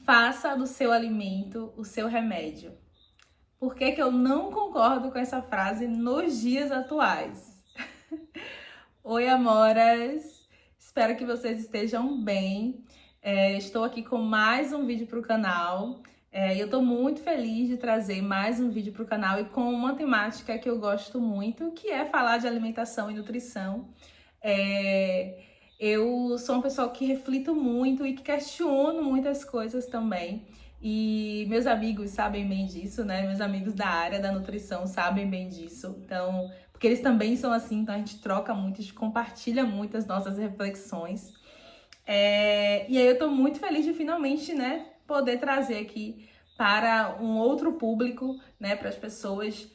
Faça do seu alimento o seu remédio. Por que que eu não concordo com essa frase nos dias atuais? Oi, amoras! Espero que vocês estejam bem. Estou aqui com mais um vídeo para o canal. Eu estou muito feliz de trazer mais um vídeo para o canal e com uma temática que eu gosto muito, que é falar de alimentação e nutrição. Eu sou uma pessoa que reflito muito e que questiono muitas coisas também. E meus amigos sabem bem disso, né? Meus amigos da área da nutrição sabem bem disso. Então, porque eles também são assim, então a gente troca muito, a gente compartilha muito as nossas reflexões. E aí eu tô muito feliz de finalmente, né, poder trazer aqui para um outro público, né, para as pessoas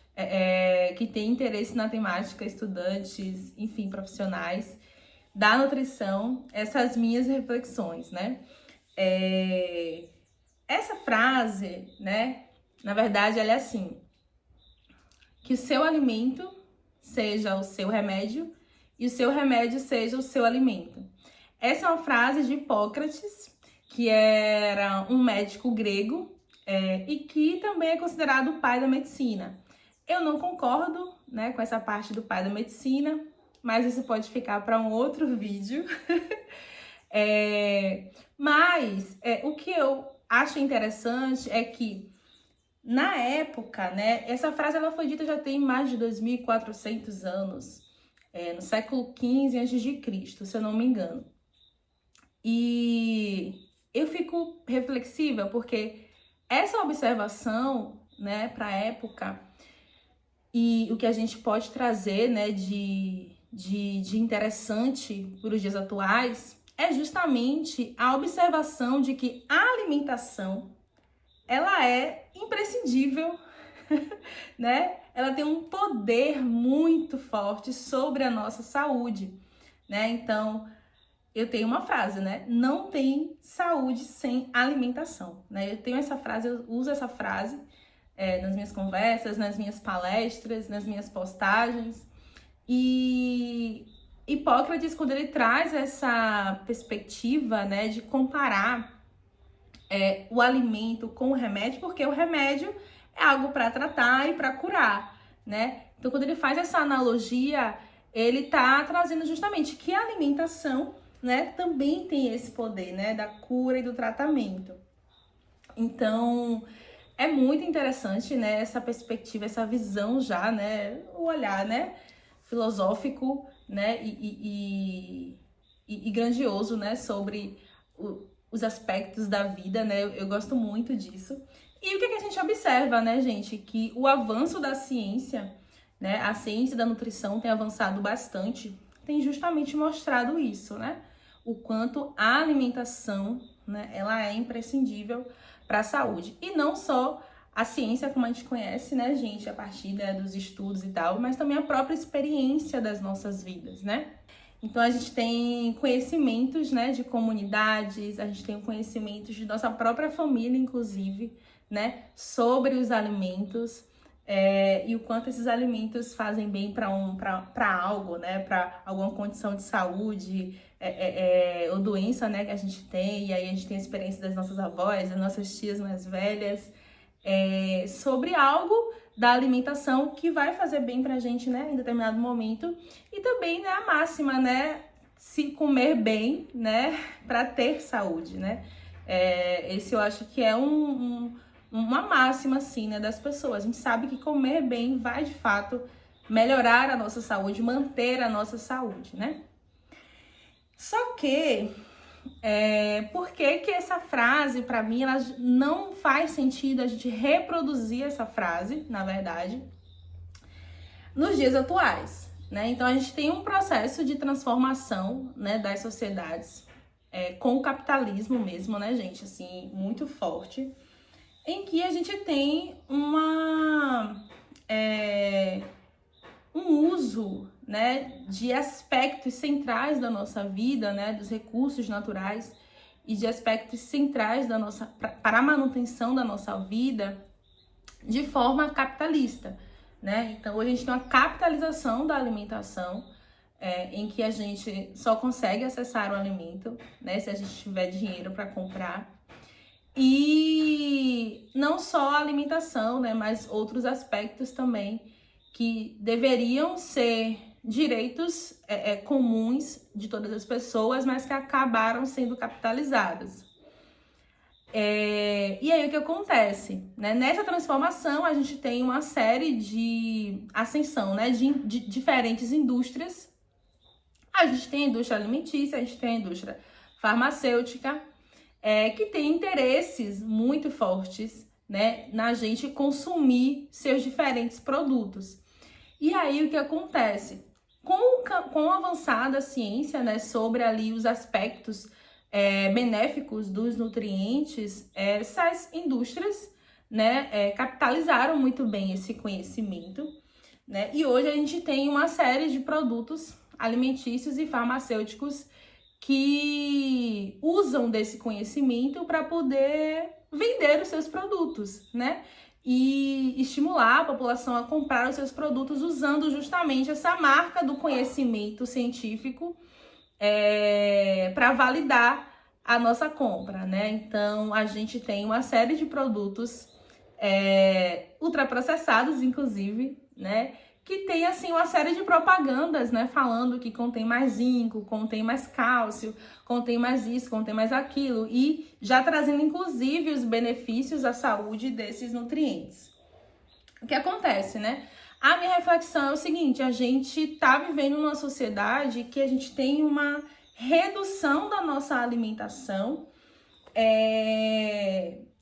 que têm interesse na temática, estudantes, enfim, profissionais da nutrição, essas minhas reflexões, né? Essa frase, né, na verdade, ela é assim: que o seu alimento seja o seu remédio e o seu remédio seja o seu alimento. Essa é uma frase de Hipócrates, que era um médico grego e que também é considerado o pai da medicina. Eu não concordo, né, com essa parte do pai da medicina, mas isso pode ficar para um outro vídeo. Mas o que eu acho interessante é que, na época, né, essa frase ela foi dita já tem mais de 2.400 anos, no século XV a.C., se eu não me engano. E eu fico reflexiva porque essa observação, né, para a época e o que a gente pode trazer, né, de interessante para os dias atuais é justamente a observação de que a alimentação ela é imprescindível, né? Ela tem um poder muito forte sobre a nossa saúde, né? Então, eu tenho uma frase, né? Não tem saúde sem alimentação, né? Eu tenho essa frase, eu uso essa frase nas minhas conversas, nas minhas palestras, nas minhas postagens. E Hipócrates, quando ele traz essa perspectiva, né, de comparar o alimento com o remédio, porque o remédio é algo para tratar e para curar, né? Então, quando ele faz essa analogia, ele tá trazendo justamente que a alimentação, né, também tem esse poder, né, da cura e do tratamento. Então, é muito interessante, né, essa perspectiva, essa visão já, né, o olhar, né, filosófico, né, e grandioso, né, sobre os aspectos da vida, né, eu gosto muito disso. E o que a gente observa, né, gente, que o avanço da ciência, né, a ciência da nutrição tem avançado bastante, tem justamente mostrado isso, né, o quanto a alimentação, né, ela é imprescindível para a saúde. E não só a ciência como a gente conhece, né, gente, a partir dos estudos e tal, mas também a própria experiência das nossas vidas, né? Então, a gente tem conhecimentos, né, de comunidades, a gente tem conhecimentos de nossa própria família, inclusive, né, sobre os alimentos e o quanto esses alimentos fazem bem para algo, né, para alguma condição de saúde ou doença, né, que a gente tem. E aí a gente tem a experiência das nossas avós, das nossas tias mais velhas, sobre algo da alimentação que vai fazer bem pra gente, né, em determinado momento. E também, né, a máxima, né, se comer bem, né, para ter saúde, né. Esse eu acho que é uma máxima, assim, né, das pessoas. A gente sabe que comer bem vai, de fato, melhorar a nossa saúde, manter a nossa saúde, né. Só que por que essa frase, para mim, ela não faz sentido a gente reproduzir essa frase, na verdade, nos dias atuais, né? Então, a gente tem um processo de transformação, né, das sociedades com o capitalismo mesmo, né, gente? Assim, muito forte, em que a gente tem um uso, né, de aspectos centrais da nossa vida, né, dos recursos naturais e de aspectos centrais para a manutenção da nossa vida de forma capitalista, né? Então, hoje a gente tem uma capitalização da alimentação, em que a gente só consegue acessar o alimento, né, se a gente tiver dinheiro para comprar. E não só a alimentação, né, mas outros aspectos também que deveriam ser direitos comuns de todas as pessoas, mas que acabaram sendo capitalizados. E aí o que acontece? Né? Nessa transformação, a gente tem uma série de ascensão, né, de diferentes indústrias. A gente tem a indústria alimentícia, a gente tem a indústria farmacêutica, que tem interesses muito fortes, né, na gente consumir seus diferentes produtos. E aí o que acontece? Com a avançada ciência, né, sobre ali os aspectos benéficos dos nutrientes, essas indústrias, né, capitalizaram muito bem esse conhecimento, né? E hoje a gente tem uma série de produtos alimentícios e farmacêuticos que usam desse conhecimento para poder vender os seus produtos, né? E estimular a população a comprar os seus produtos usando justamente essa marca do conhecimento científico para validar a nossa compra, né? Então, a gente tem uma série de produtos ultraprocessados, inclusive, né? Que tem, assim, uma série de propagandas, né? Falando que contém mais zinco, contém mais cálcio, contém mais isso, contém mais aquilo. E já trazendo, inclusive, os benefícios à saúde desses nutrientes. O que acontece, né? A minha reflexão é o seguinte: a gente tá vivendo numa sociedade que a gente tem uma redução da nossa alimentação,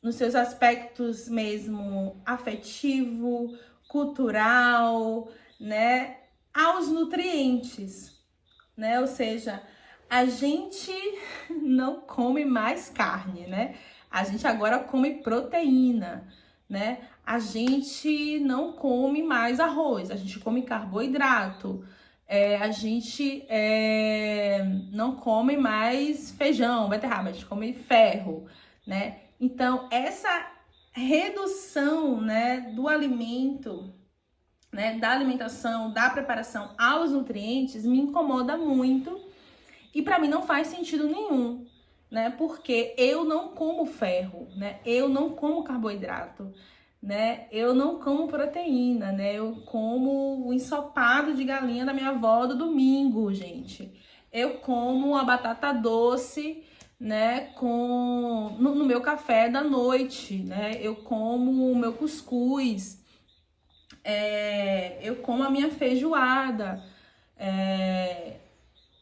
nos seus aspectos mesmo afetivo, cultural, né, aos nutrientes, né? Ou seja, a gente não come mais carne, né? A gente agora come proteína, né? A gente não come mais arroz, a gente come carboidrato, a gente não come mais feijão, beterraba, a gente come ferro, né? Então, essa redução, né, do alimento, né, da alimentação, da preparação aos nutrientes me incomoda muito e para mim não faz sentido nenhum, né? Porque eu não como ferro, né? Eu não como carboidrato, né? Eu não como proteína, né? Eu como o ensopado de galinha da minha avó do domingo, gente. Eu como a batata doce, né, no meu café da noite, né? Eu como o meu cuscuz, eu como a minha feijoada,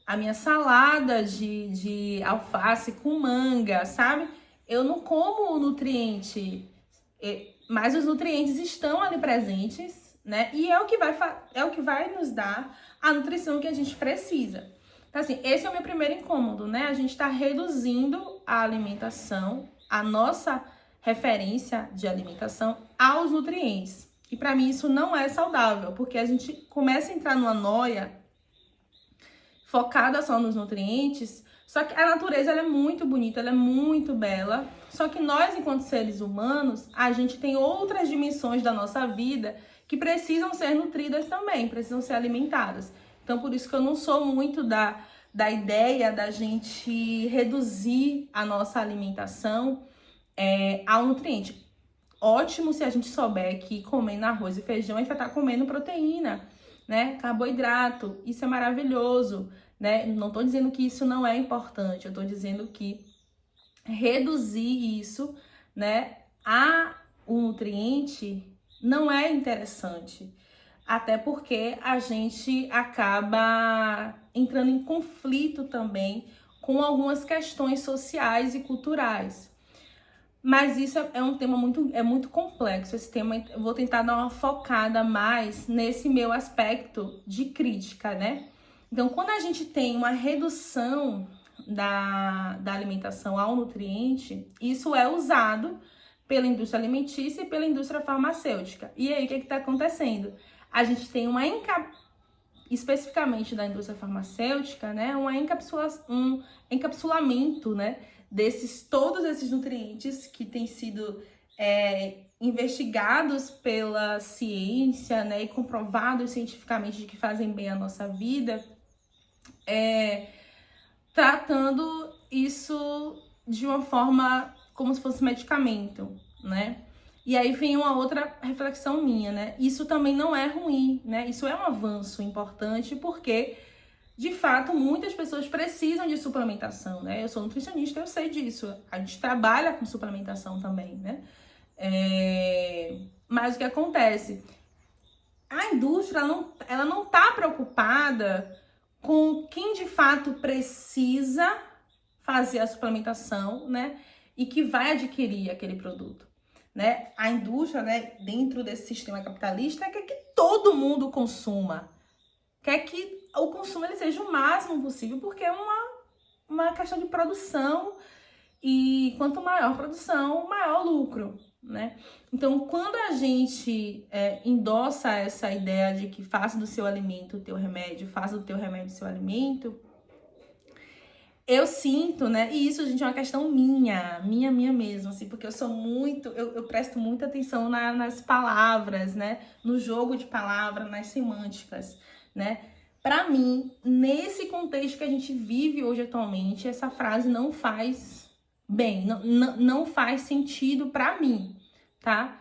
a minha salada de alface com manga, sabe? Eu não como o nutriente, mas os nutrientes estão ali presentes, né? E é o que vai nos dar a nutrição que a gente precisa. Então, assim, esse é o meu primeiro incômodo, né? A gente está reduzindo a alimentação, a nossa referência de alimentação aos nutrientes. E para mim isso não é saudável, porque a gente começa a entrar numa noia focada só nos nutrientes. Só que a natureza ela é muito bonita, ela é muito bela. Só que nós, enquanto seres humanos, a gente tem outras dimensões da nossa vida que precisam ser nutridas também, precisam ser alimentadas. Então, por isso que eu não sou muito da ideia da gente reduzir a nossa alimentação ao nutriente. Ótimo se a gente souber que comendo arroz e feijão a gente vai estar comendo proteína, né? Carboidrato, isso é maravilhoso, né? Não tô dizendo que isso não é importante, eu tô dizendo que reduzir isso, né, o nutriente não é interessante. Até porque a gente acaba entrando em conflito também com algumas questões sociais e culturais. Mas isso é um tema muito complexo. Esse tema eu vou tentar dar uma focada mais nesse meu aspecto de crítica, né? Então, quando a gente tem uma redução da alimentação ao nutriente, isso é usado pela indústria alimentícia e pela indústria farmacêutica. E aí, o que está acontecendo? A gente tem especificamente da indústria farmacêutica, né, um encapsulamento, né, todos esses nutrientes que têm sido investigados pela ciência, né, e comprovados cientificamente de que fazem bem à nossa vida, tratando isso de uma forma como se fosse medicamento, né? E aí vem uma outra reflexão minha, né? Isso também não é ruim, né? Isso é um avanço importante porque, de fato, muitas pessoas precisam de suplementação, né? Eu sou nutricionista, eu sei disso. A gente trabalha com suplementação também, né? Mas o que acontece? A indústria, ela não tá preocupada com quem de fato precisa fazer a suplementação, né? E que vai adquirir aquele produto, né? A indústria, né, dentro desse sistema capitalista, quer que todo mundo consuma. Quer que o consumo ele seja o máximo possível, porque é uma questão de produção. E quanto maior a produção, maior o lucro, né? Então, quando a gente endossa essa ideia de que faça do seu alimento o teu remédio, faça do teu remédio o seu alimento, eu sinto, né? E isso, gente, é uma questão minha mesmo, assim, porque eu sou muito, eu presto muita atenção nas palavras, né? No jogo de palavras, nas semânticas, né? Pra mim, nesse contexto que a gente vive hoje atualmente, essa frase não faz bem, não faz sentido pra mim, tá?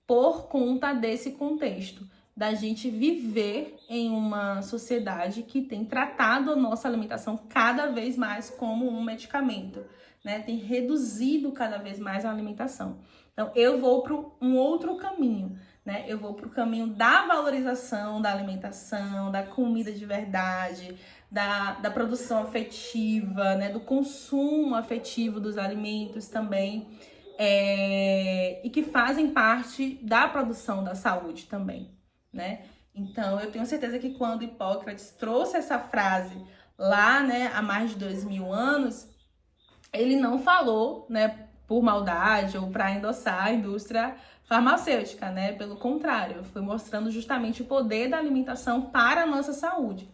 Por conta desse contexto, da gente viver em uma sociedade que tem tratado a nossa alimentação cada vez mais como um medicamento, né? Tem reduzido cada vez mais a alimentação. Então, eu vou para um outro caminho, né? Eu vou para o caminho da valorização da alimentação, da comida de verdade, da produção afetiva, né? Do consumo afetivo dos alimentos também. E que fazem parte da produção da saúde também, né? Então, eu tenho certeza que quando Hipócrates trouxe essa frase lá, né, há mais de 2000 anos, ele não falou, né, por maldade ou para endossar a indústria farmacêutica, né? Pelo contrário, foi mostrando justamente o poder da alimentação para a nossa saúde.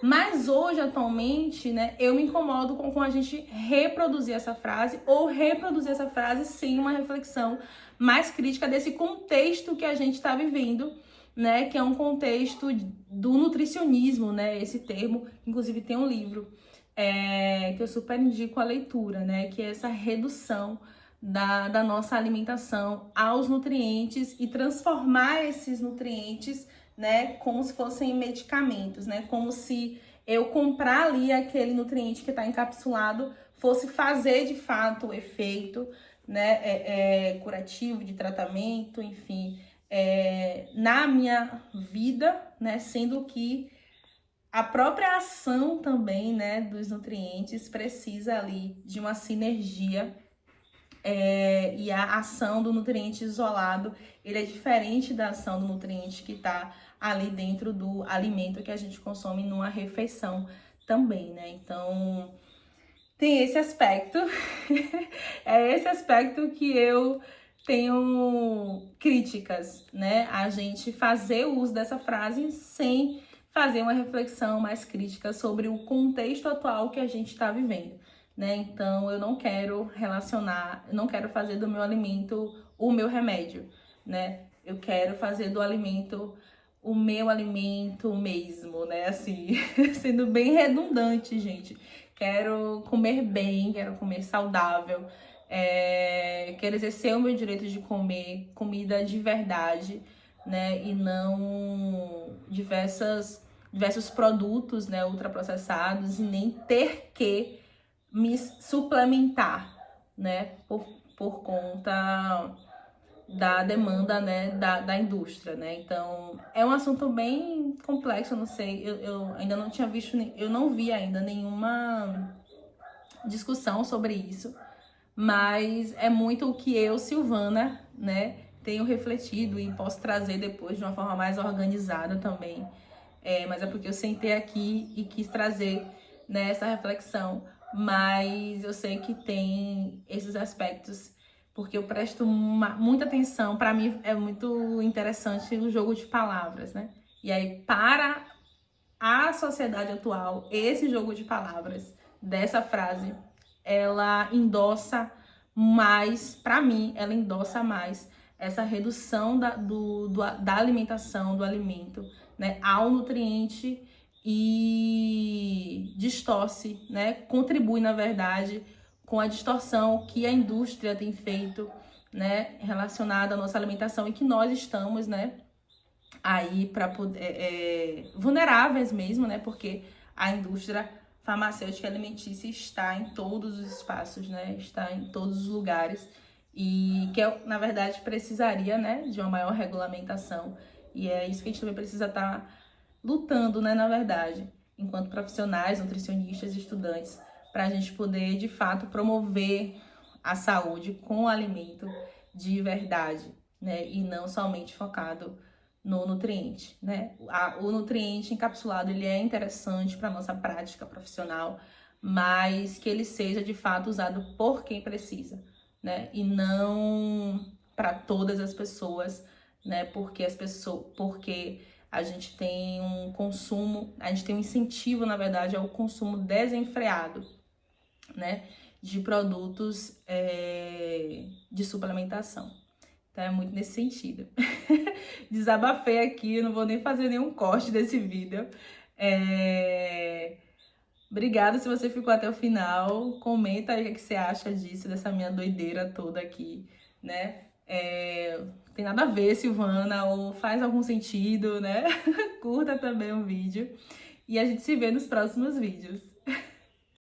Mas hoje, atualmente, né, eu me incomodo com a gente reproduzir essa frase ou reproduzir essa frase sem uma reflexão mais crítica desse contexto que a gente está vivendo, né, que é um contexto do nutricionismo, né, esse termo, inclusive tem um livro que eu super indico a leitura, né, que é essa redução da nossa alimentação aos nutrientes e transformar esses nutrientes, né, como se fossem medicamentos, né, como se eu comprar ali aquele nutriente que está encapsulado fosse fazer de fato o efeito, né, curativo, de tratamento, enfim, na minha vida, né, sendo que a própria ação também, né, dos nutrientes precisa ali de uma sinergia. E a ação do nutriente isolado, ele é diferente da ação do nutriente que está ali dentro do alimento que a gente consome numa refeição também, né? Então, tem esse aspecto, é esse aspecto que eu tenho críticas, né? A gente fazer o uso dessa frase sem fazer uma reflexão mais crítica sobre o contexto atual que a gente está vivendo. Né? Então, eu não quero relacionar, não quero fazer do meu alimento o meu remédio, né? Eu quero fazer do alimento o meu alimento mesmo, né? Assim, sendo bem redundante, gente. Quero comer bem, quero comer saudável, quero exercer o meu direito de comer comida de verdade, né? E não diversos produtos, né, ultraprocessados, e nem ter que me suplementar, né, por conta da demanda, né, da indústria, né. Então, é um assunto bem complexo, eu não sei, eu ainda não tinha visto, eu não vi ainda nenhuma discussão sobre isso, mas é muito o que eu, Silvana, né, tenho refletido e posso trazer depois de uma forma mais organizada também, mas é porque eu sentei aqui e quis trazer, né, essa reflexão. Mas eu sei que tem esses aspectos, porque eu presto muita atenção. Para mim é muito interessante o jogo de palavras, né? E aí, para a sociedade atual, esse jogo de palavras dessa frase, ela endossa mais, para mim, ela endossa mais essa redução da alimentação, do alimento, né, ao nutriente, e distorce, né, contribui, na verdade, com a distorção que a indústria tem feito, né, relacionada à nossa alimentação e que nós estamos, né, aí para poder vulneráveis mesmo, né, porque a indústria farmacêutica e alimentícia está em todos os espaços, né, está em todos os lugares e que na verdade precisaria, né, de uma maior regulamentação e é isso que a gente também precisa estar lutando, né, na verdade, enquanto profissionais, nutricionistas e estudantes, para a gente poder, de fato, promover a saúde com o alimento de verdade, né? E não somente focado no nutriente, né? O nutriente encapsulado, ele é interessante para nossa prática profissional, mas que ele seja, de fato, usado por quem precisa, né? E não para todas as pessoas, né? Porque a gente tem um consumo, a gente tem um incentivo, na verdade, ao consumo desenfreado, né, de produtos de suplementação. Então é muito nesse sentido. Desabafei aqui, não vou nem fazer nenhum corte desse vídeo. Obrigada se você ficou até o final. Comenta aí o que você acha disso, dessa minha doideira toda aqui, né? Tem nada a ver, Silvana, ou faz algum sentido, né? Curta também o vídeo. E a gente se vê nos próximos vídeos.